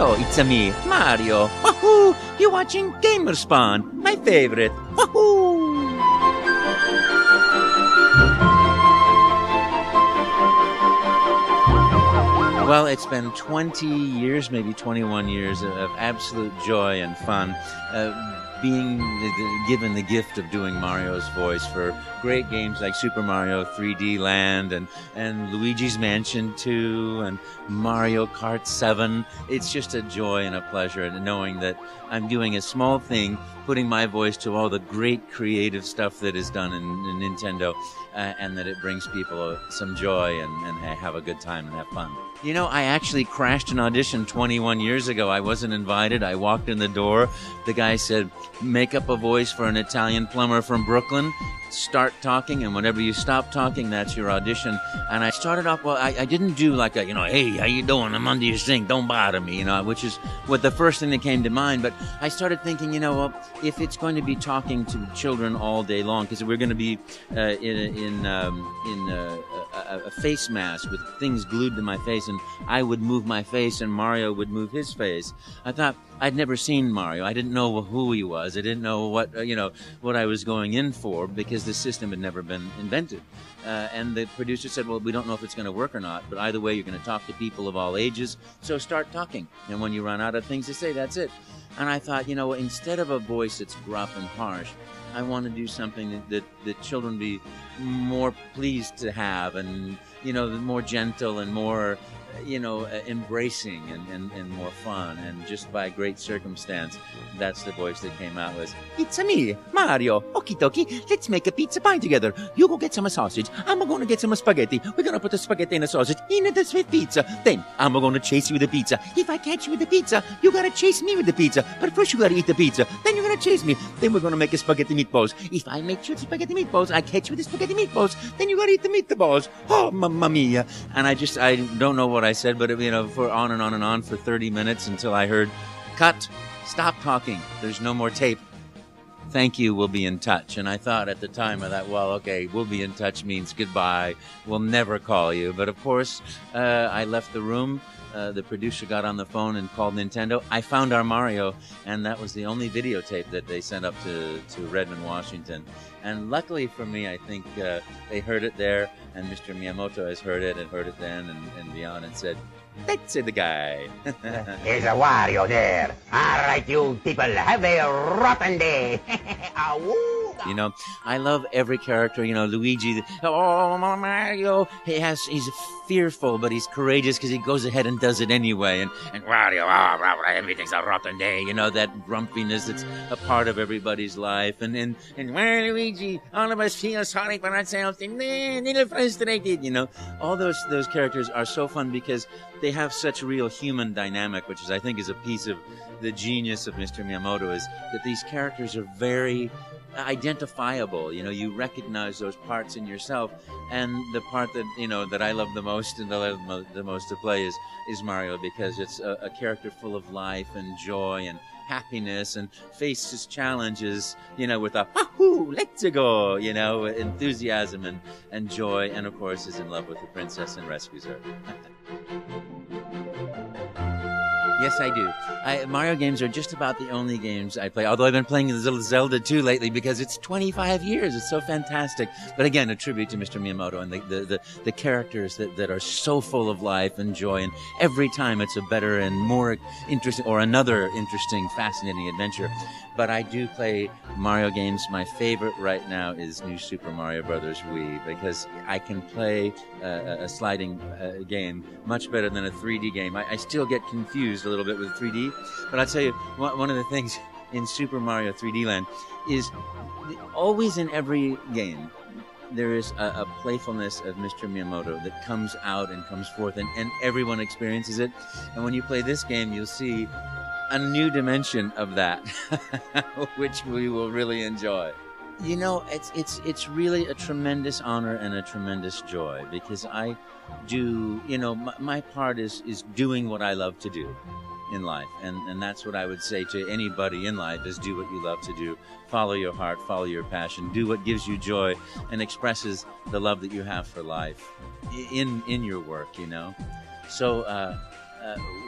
Hello, it's me, Mario. Wahoo! You're watching Gamerspawn, my favorite. Wahoo! Well, it's been 20 years, maybe 21 years of absolute joy and fun, being given the gift of doing Mario's voice for great games like Super Mario 3D Land and Luigi's Mansion 2 and Mario Kart 7. It's just a joy and a pleasure knowing that I'm doing a small thing, putting my voice to all the great creative stuff that is done in Nintendo, and that it brings people some joy and have a good time and have fun. You know, I actually crashed an audition 21 years ago. I wasn't invited. I walked in the door. The guy said, make up a voice for an Italian plumber from Brooklyn. Start talking, and whenever you stop talking, that's your audition. And I started off, well, I didn't do like a, hey, how you doing? I'm under your sink. Don't bother me, which is what the first thing that came to mind. But I started thinking, well, if it's going to be talking to children all day long, because we're going to be in a face mask with things glued to my face, and I would move my face and Mario would move his face. I thought, I'd never seen Mario. I didn't know who he was. I didn't know what I was going in for, because the system had never been invented. And the producer said, well, we don't know if it's going to work or not, but either way, you're going to talk to people of all ages, so start talking. And when you run out of things to say, that's it. And I thought, instead of a voice that's gruff and harsh, I want to do something that children be more pleased to have, and, more gentle and more, embracing and more fun, and just by great circumstance, that's the voice that came out was, it's me, Mario. Okie dokie, let's make a pizza pie together. You go get some sausage. I'm going to get some spaghetti. We're going to put the spaghetti and the sausage in the sweet pizza. Then I'm going to chase you with the pizza. If I catch you with the pizza, you got to chase me with the pizza. But first you got to eat the pizza. Then you're going to chase me. Then we're going to make a spaghetti meatballs. If I make you the spaghetti meatballs, I catch you with the spaghetti meatballs. Then you got to eat the meatballs. Oh, mamma mia. And I don't know what I said, but for on and on and on for 30 minutes until I heard, cut, stop talking. There's no more tape. Thank you, we'll be in touch. And I thought at the time, well, okay, we'll be in touch means goodbye. We'll never call you. But of course, I left the room. The producer got on the phone and called Nintendo. I found our Mario, and that was the only videotape that they sent up to Redmond, Washington. And luckily for me, I think they heard it there, and Mr. Miyamoto has heard it then and beyond, and said, that's the guy. There's a Wario there. All right, you people, have a rotten day. I love every character. Luigi, Mario, he's fearful, but he's courageous because he goes ahead and does it anyway. And Wario, everything's a rotten day. That grumpiness that's a part of everybody's life. And Luigi, all of us feel sorry for ourselves and a little frustrated. All those characters are so fun because they have such real human dynamic, which I think is a piece of the genius of Mr. Miyamoto, is that these characters are very identifiable. You recognize those parts in yourself, and the part that that I love the most and the most to play is Mario, because it's a character full of life and joy and happiness, and faces challenges with a wahoo, let's go, enthusiasm and joy, and of course is in love with the princess and rescues her. Yes, I do. Mario games are just about the only games I play, although I've been playing Zelda 2 lately because it's 25 years. It's so fantastic. But again, a tribute to Mr. Miyamoto and the characters that are so full of life and joy, and every time it's a better and more interesting, or another interesting, fascinating adventure. But I do play Mario games. My favorite right now is New Super Mario Bros. Wii, because I can play a sliding game much better than a 3D game. I still get confused a little bit with 3D, but I'll tell you, one of the things in Super Mario 3D Land is always in every game there is a playfulness of Mr. Miyamoto that comes out and comes forth, and everyone experiences it. And when you play this game, you'll see a new dimension of that, which we will really enjoy. It's really a tremendous honor and a tremendous joy, because I do, my part is doing what I love to do in life. And that's what I would say to anybody in life, is do what you love to do. Follow your heart, follow your passion, do what gives you joy and expresses the love that you have for life in your work, So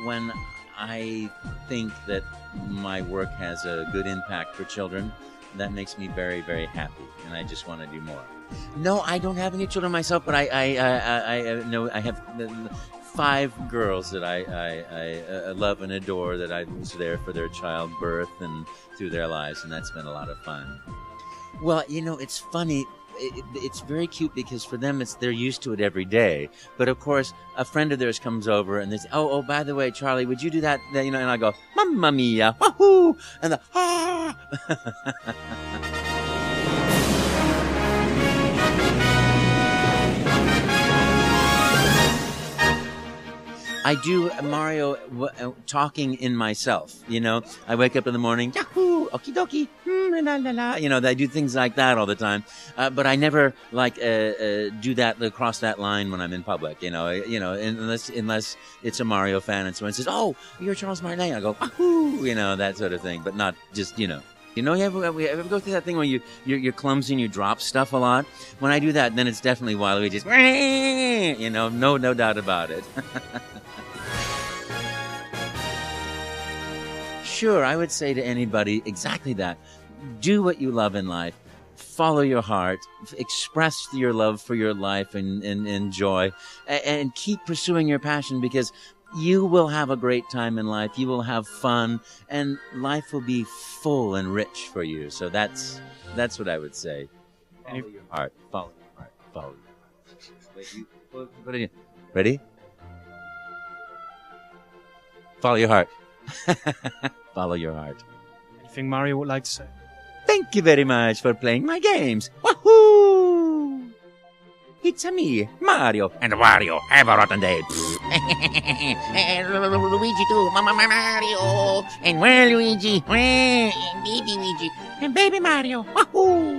when I think that my work has a good impact for children. That makes me very, very happy, and I just want to do more. No, I don't have any children myself, but I know I have 5 girls that I love and adore, that I was there for their childbirth and through their lives, and that's been a lot of fun. Well, it's funny. It's very cute because for them, they're used to it every day. But of course, a friend of theirs comes over and they say, "Oh, by the way, Charlie, would you do that?" And I go, "Mamma mia, wahoo!" And the ah. I do, Mario, talking in myself, I wake up in the morning, yahoo, okie dokie, la la la, I do things like that all the time. But I never, do that, cross that line when I'm in public, unless it's a Mario fan and someone says, "Oh, you're Charles Martinet." I go, wahoo, that sort of thing, but not just, you ever go through that thing where you're clumsy and you drop stuff a lot? When I do that, then it's definitely Waluigi's, no doubt about it. Sure, I would say to anybody exactly that. Do what you love in life. Follow your heart. Express your love for your life and joy. And keep pursuing your passion, because you will have a great time in life. You will have fun. And life will be full and rich for you. So that's what I would say. Follow your heart. Follow your heart. Follow your heart. Wait, put it in. Ready? Follow your heart. Follow your heart. Anything Mario would like to say? Thank you very much for playing my games. Wahoo! It's a me, Mario. And Wario, have a rotten day. And Luigi too, Mama Mario. And Waluigi, and Baby Luigi, and Baby Mario. Wahoo!